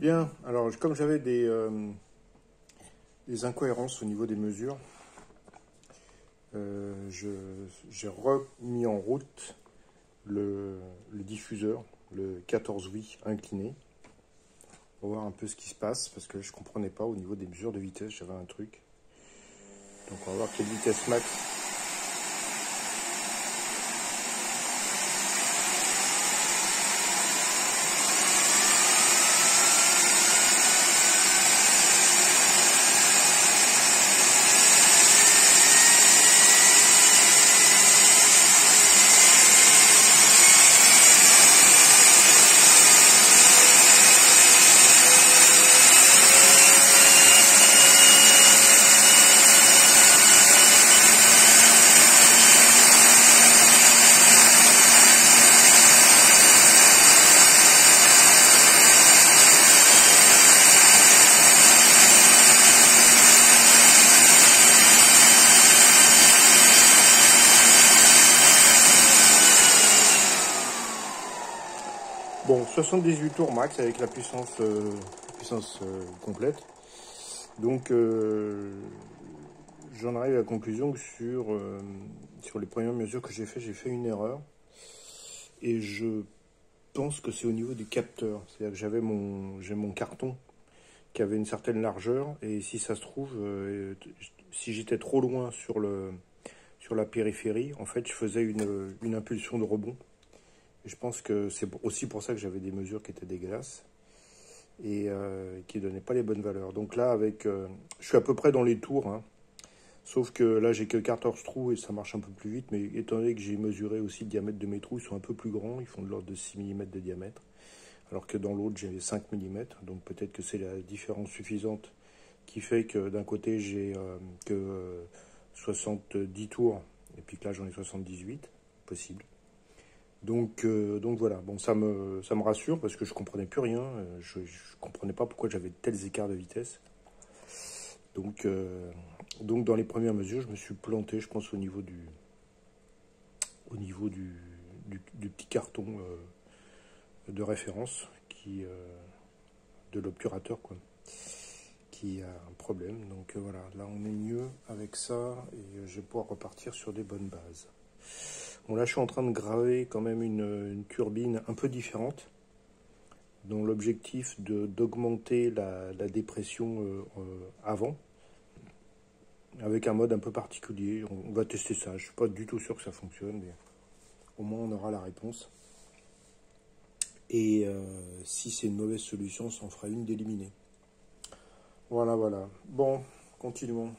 Bien, alors comme j'avais des incohérences au niveau des mesures, j'ai remis en route le diffuseur, le 14 Wi incliné. On va voir un peu ce qui se passe parce que je ne comprenais pas au niveau des mesures de vitesse, j'avais un truc. Donc on va voir quelle vitesse max. Bon, 78 tours max avec la puissance complète. Donc, j'en arrive à la conclusion que sur les premières mesures que j'ai fait une erreur. Et je pense que c'est au niveau du capteur. C'est-à-dire que j'ai mon carton qui avait une certaine largeur. Et si ça se trouve, si j'étais trop loin sur la périphérie, en fait, je faisais une impulsion de rebond. Et je pense que c'est aussi pour ça que j'avais des mesures qui étaient dégueulasses et qui ne donnaient pas les bonnes valeurs. Donc là, je suis à peu près dans les tours, hein, sauf que là, j'ai que 14 trous et ça marche un peu plus vite. Mais étant donné que j'ai mesuré aussi le diamètre de mes trous, ils sont un peu plus grands, ils font de l'ordre de 6 mm de diamètre, alors que dans l'autre, j'ai 5 mm. Donc peut-être que c'est la différence suffisante qui fait que d'un côté, j'ai que 70 tours et puis que là, j'en ai 78, possible. Donc voilà, bon, ça me rassure parce que je comprenais plus rien. Je comprenais pas pourquoi j'avais de tels écarts de vitesse. Donc dans les premières mesures, je me suis planté, je pense, au niveau du petit carton de référence de l'obturateur, quoi, qui a un problème. Donc voilà, là on est mieux avec ça et je vais pouvoir repartir sur des bonnes bases. Bon, là, je suis en train de graver quand même une turbine un peu différente, dont l'objectif d'augmenter la dépression avant, avec un mode un peu particulier. On va tester ça. Je ne suis pas du tout sûr que ça fonctionne, mais au moins on aura la réponse. Et si c'est une mauvaise solution, ça en fera une d'éliminer. Voilà. Bon, continuons.